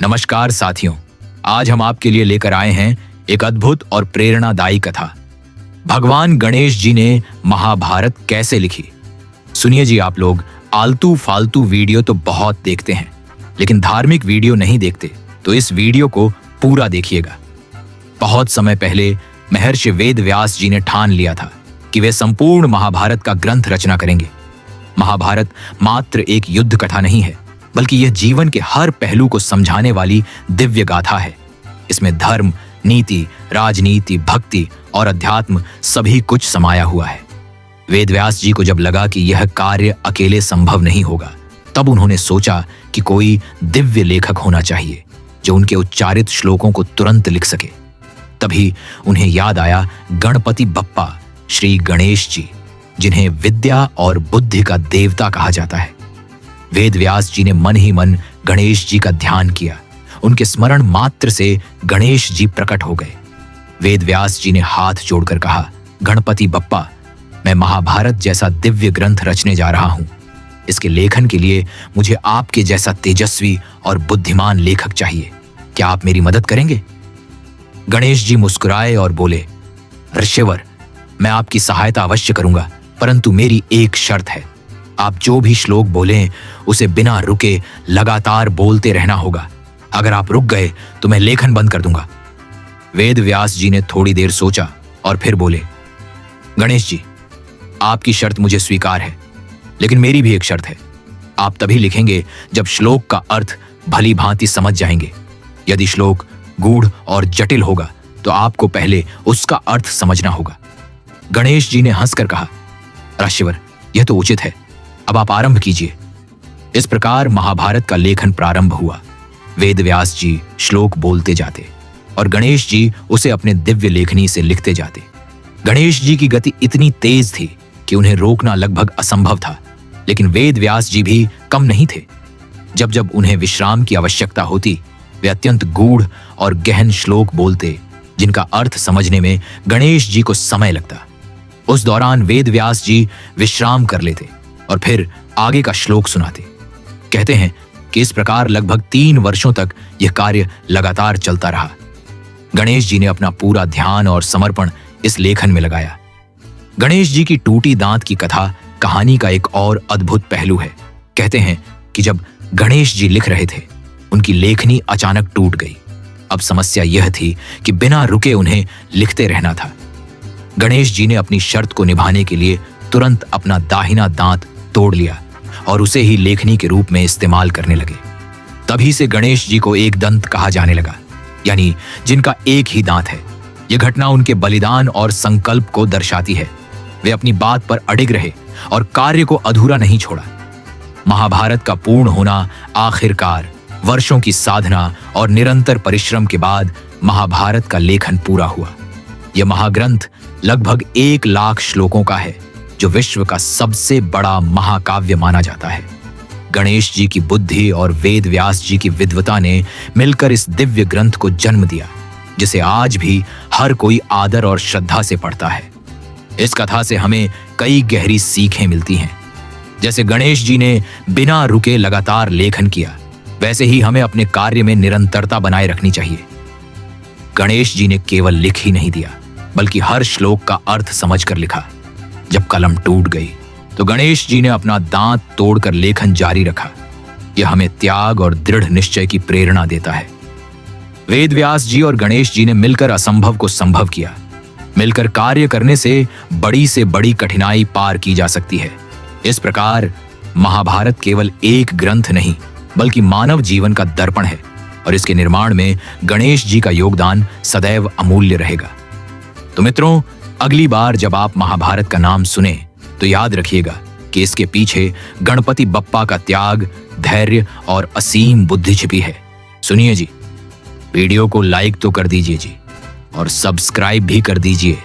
नमस्कार साथियों, आज हम आपके लिए लेकर आए हैं एक अद्भुत और प्रेरणादायी कथा। भगवान गणेश जी ने महाभारत कैसे लिखी। सुनिए जी, आप लोग आलतू फालतू वीडियो तो बहुत देखते हैं, लेकिन धार्मिक वीडियो नहीं देखते, तो इस वीडियो को पूरा देखिएगा। बहुत समय पहले महर्षि वेद व्यास जी ने ठान लिया था कि वे संपूर्ण महाभारत का ग्रंथ रचना करेंगे। महाभारत मात्र एक युद्ध कथा नहीं है, बल्कि यह जीवन के हर पहलू को समझाने वाली दिव्य गाथा है। इसमें धर्म, नीति, राजनीति, भक्ति और अध्यात्म सभी कुछ समाया हुआ है। वेदव्यास जी को जब लगा कि यह कार्य अकेले संभव नहीं होगा, तब उन्होंने सोचा कि कोई दिव्य लेखक होना चाहिए जो उनके उच्चारित श्लोकों को तुरंत लिख सके। तभी उन्हें याद आया गणपति बप्पा श्री गणेश जी, जिन्हें विद्या और बुद्धि का देवता कहा जाता है। वेदव्यास जी ने मन ही मन गणेश जी का ध्यान किया। उनके स्मरण मात्र से गणेश जी प्रकट हो गए। वेदव्यास जी ने हाथ जोड़कर कहा, गणपति बप्पा, मैं महाभारत जैसा दिव्य ग्रंथ रचने जा रहा हूं। इसके लेखन के लिए मुझे आपके जैसा तेजस्वी और बुद्धिमान लेखक चाहिए। क्या आप मेरी मदद करेंगे? गणेश जी मुस्कुराए और बोले, ऋषिवर, मैं आपकी सहायता अवश्य करूंगा, परंतु मेरी एक शर्त है। आप जो भी श्लोक बोलें उसे बिना रुके लगातार बोलते रहना होगा। अगर आप रुक गए तो मैं लेखन बंद कर दूंगा। वेद व्यास जी ने थोड़ी देर सोचा और फिर बोले, गणेश जी, आपकी शर्त मुझे स्वीकार है, लेकिन मेरी भी एक शर्त है। आप तभी लिखेंगे जब श्लोक का अर्थ भली भांति समझ जाएंगे। यदि श्लोक गूढ़ और जटिल होगा तो आपको पहले उसका अर्थ समझना होगा। गणेश जी ने हंसकर कहा, ऋषिवर, यह तो उचित है, अब आप आरंभ कीजिए। इस प्रकार महाभारत का लेखन प्रारंभ हुआ। वेदव्यास जी श्लोक बोलते जाते और गणेश जी उसे अपने दिव्य लेखनी से लिखते जाते। गणेश जी की गति इतनी तेज थी कि उन्हें रोकना लगभग असंभव था, लेकिन वेदव्यास जी भी कम नहीं थे। जब जब उन्हें विश्राम की आवश्यकता होती, वे अत्यंत गूढ़ और गहन श्लोक बोलते, जिनका अर्थ समझने में गणेश जी को समय लगता। उस दौरान वेदव्यास जी विश्राम कर लेते और फिर आगे का श्लोक सुनाते। कहते हैं कि इस प्रकार लगभग 3 वर्षों तक यह कार्य लगातार चलता रहा। गणेश जी ने अपना पूरा ध्यान और समर्पण इस लेखन में लगाया। गणेश जी की टूटी दांत की कथा कहानी का एक और अद्भुत पहलू है। कहते हैं कि जब गणेश जी लिख रहे थे, उनकी लेखनी अचानक टूट गई। अब समस्या यह थी कि बिना रुके उन्हें लिखते रहना था। गणेश जी ने अपनी शर्त को निभाने के लिए तुरंत अपना दाहिना दांत तोड़ लिया और उसे ही लेखनी के रूप में इस्तेमाल करने लगे। तभी से गणेश जी को एक दंत कहा जाने लगा, यानी जिनका एक ही दांत है। यह घटना उनके बलिदान और संकल्प को दर्शाती है। वे अपनी बात पर अडिग रहे और कार्य को अधूरा नहीं छोड़ा। महाभारत का पूर्ण होना आखिरकार वर्षों की साधना और निरंतर परिश्रम के बाद महाभारत का लेखन पूरा हुआ। यह महाग्रंथ लगभग 1 लाख श्लोकों का है, जो विश्व का सबसे बड़ा महाकाव्य माना जाता है। गणेश जी की बुद्धि और वेद व्यास जी की विद्वता ने मिलकर इस दिव्य ग्रंथ को जन्म दिया, जिसे आज भी हर कोई आदर और श्रद्धा से पढ़ता है। इस कथा से हमें कई गहरी सीखें मिलती हैं। जैसे गणेश जी ने बिना रुके लगातार लेखन किया, वैसे ही हमें अपने कार्य में निरंतरता बनाए रखनी चाहिए। गणेश जी ने केवल लिख ही नहीं दिया, बल्कि हर श्लोक का अर्थ समझकर लिखा। जब कलम टूट गई तो गणेश जी ने अपना दांत तोड़कर लेखन जारी रखा। यह हमें त्याग और दृढ़ निश्चय की प्रेरणा देता है। वेदव्यास जी और गणेश जी ने मिलकर असंभव को संभव किया। मिलकर कार्य करने से बड़ी कठिनाई पार की जा सकती है। इस प्रकार महाभारत केवल एक ग्रंथ नहीं, बल्कि मानव जीवन का दर्पण है, और इसके निर्माण में गणेश जी का योगदान सदैव अमूल्य रहेगा। तो मित्रों, अगली बार जब आप महाभारत का नाम सुने तो याद रखिएगा कि इसके पीछे गणपति बप्पा का त्याग, धैर्य और असीम बुद्धि छिपी है। सुनिए जी, वीडियो को लाइक तो कर दीजिए जी, और सब्सक्राइब भी कर दीजिए।